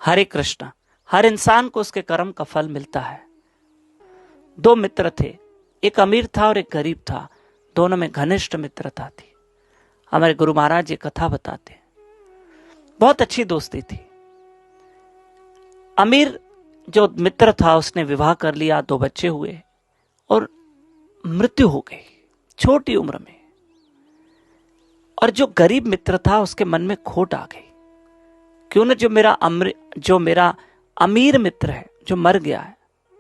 हरे कृष्ण, हर इंसान को उसके कर्म का फल मिलता है। दो मित्र थे, एक अमीर था और एक गरीब था। दोनों में घनिष्ठ मित्रता थी। हमारे गुरु महाराज ये कथा बताते हैं। बहुत अच्छी दोस्ती थी। अमीर जो मित्र था उसने विवाह कर लिया, 2 बच्चे हुए और मृत्यु हो गई छोटी उम्र में। और जो गरीब मित्र था उसके मन में खोट आ गई, क्यों न जो मेरा अमीर मित्र है जो मर गया है,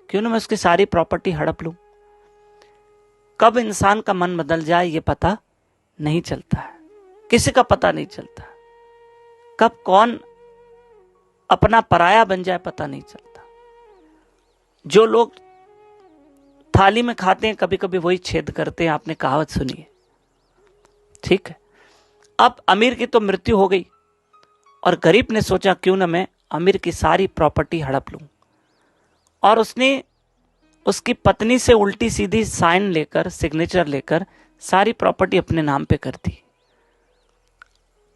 क्यों न मैं उसकी सारी प्रॉपर्टी हड़प लूं। कब इंसान का मन बदल जाए ये पता नहीं चलता है, किसी का पता नहीं चलता। कब कौन अपना पराया बन जाए पता नहीं चलता। जो लोग थाली में खाते हैं कभी कभी वही छेद करते हैं, आपने कहावत सुनी है, ठीक है। अब अमीर की तो मृत्यु हो गई और गरीब ने सोचा क्यों ना मैं अमीर की सारी प्रॉपर्टी हड़प लूं। और उसने उसकी पत्नी से उल्टी सीधी साइन लेकर, सिग्नेचर लेकर सारी प्रॉपर्टी अपने नाम पे कर दी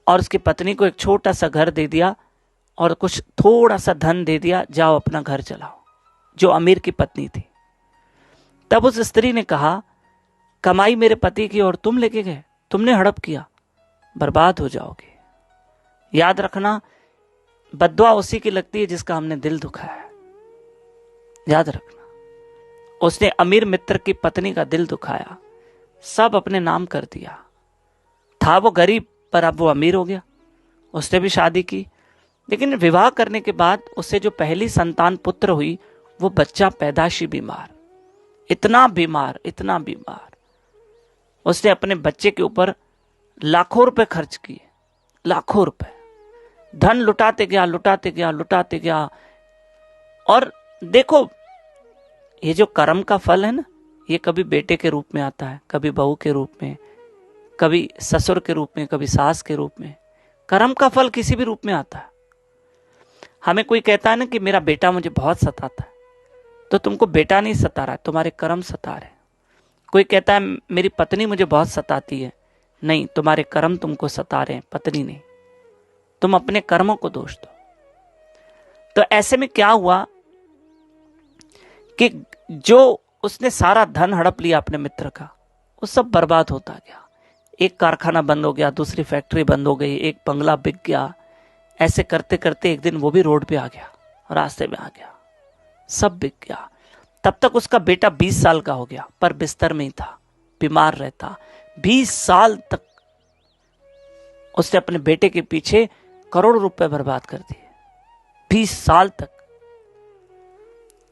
और उसकी पत्नी को एक छोटा सा घर दे दिया और कुछ थोड़ा सा धन दे दिया, जाओ अपना घर चलाओ, जो अमीर की पत्नी थी। तब उस स्त्री ने कहा, कमाई मेरे पति की और तुम लेके गए, तुमने हड़प किया, बर्बाद हो जाओगे। याद रखना, बद्दुआ उसी की लगती है जिसका हमने दिल दुखाया है। याद रखना, उसने अमीर मित्र की पत्नी का दिल दुखाया, सब अपने नाम कर दिया। था वो गरीब पर अब वो अमीर हो गया। उसने भी शादी की, लेकिन विवाह करने के बाद उससे जो पहली संतान पुत्र हुई वो बच्चा पैदाशी बीमार, इतना बीमार, इतना बीमार। उसने अपने बच्चे के ऊपर लाखों रुपए खर्च किए, लाखों रुपए। धन लुटाते गया, लुटाते गया, लुटाते गया। और देखो, ये जो कर्म का फल है ना, ये कभी बेटे के रूप में आता है, कभी बहू के रूप में, कभी ससुर के रूप में, कभी सास के रूप में। कर्म का फल किसी भी रूप में आता है। हमें कोई कहता है ना कि मेरा बेटा मुझे बहुत सताता है, तो तुमको बेटा नहीं सता रहा है, तुम्हारे कर्म सता रहे। कोई कहता है मेरी पत्नी मुझे बहुत सताती है, नहीं, तुम्हारे कर्म तुमको सता रहे हैं, पत्नी नहीं। तुम अपने कर्मों को दोष दो। तो ऐसे में क्या हुआ कि जो उसने सारा धन हड़प लिया अपने मित्र का, वो सब बर्बाद होता गया। एक कारखाना बंद हो गया, दूसरी फैक्ट्री बंद हो गई, एक बंगला बिक गया। ऐसे करते करते एक दिन वो भी रोड पे आ गया, रास्ते में आ गया, सब बिक गया। तब तक उसका बेटा 20 साल का हो गया, पर बिस्तर में ही था, बीमार रहता। 20 साल तक उसने अपने बेटे के पीछे करोड़ों रुपए बर्बाद कर दिए, 20 साल तक।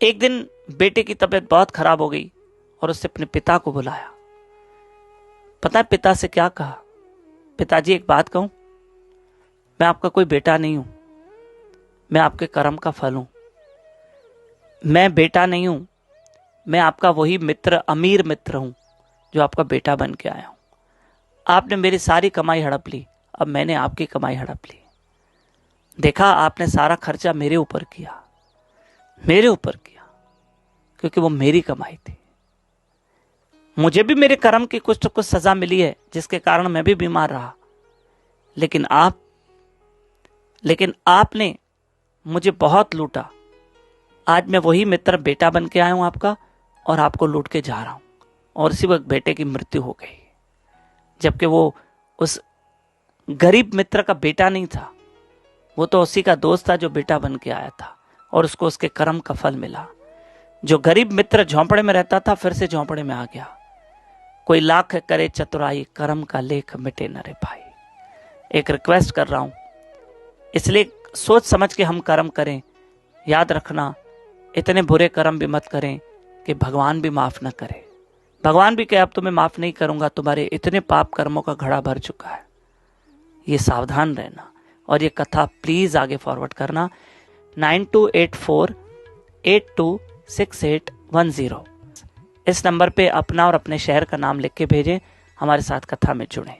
एक दिन बेटे की तबीयत बहुत खराब हो गई और उसने अपने पिता को बुलाया। पता है पिता से क्या कहा? पिताजी, एक बात कहूं, मैं आपका कोई बेटा नहीं हूं, मैं आपके कर्म का फल हूं। मैं बेटा नहीं हूं, मैं आपका वही मित्र, अमीर मित्र हूं जो आपका बेटा बन के आया हूं। आपने मेरी सारी कमाई हड़प ली, अब मैंने आपकी कमाई हड़प ली। देखा, आपने सारा खर्चा मेरे ऊपर किया, मेरे ऊपर किया, क्योंकि वो मेरी कमाई थी। मुझे भी मेरे कर्म की कुछ तो कुछ सजा मिली है, जिसके कारण मैं भी बीमार रहा। लेकिन आपने मुझे बहुत लूटा। आज मैं वही मित्र बेटा बन के आया हूं आपका, और आपको लूट के जा रहा हूं। और इसी वक्त बेटे की मृत्यु हो गई, जबकि वो उस गरीब मित्र का बेटा नहीं था, वो तो उसी का दोस्त था जो बेटा बन के आया था, और उसको उसके कर्म का फल मिला। जो गरीब मित्र झोंपड़े में रहता था, फिर से झोंपड़े में आ गया। कोई लाख करे चतुराई, कर्म का लेख मिटे न रे भाई। एक रिक्वेस्ट कर रहा हूं, इसलिए सोच समझ के हम कर्म करें। याद रखना, इतने बुरे कर्म भी मत करें कि भगवान भी माफ न करे। भगवान भी कहे अब तुम्हें माफ नहीं करूंगा, तुम्हारे इतने पाप कर्मों का घड़ा भर चुका है। ये सावधान रहना, और ये कथा प्लीज आगे फॉरवर्ड करना। 9284826810 इस नंबर पे अपना और अपने शहर का नाम लिख के भेजें, हमारे साथ कथा में जुड़ें।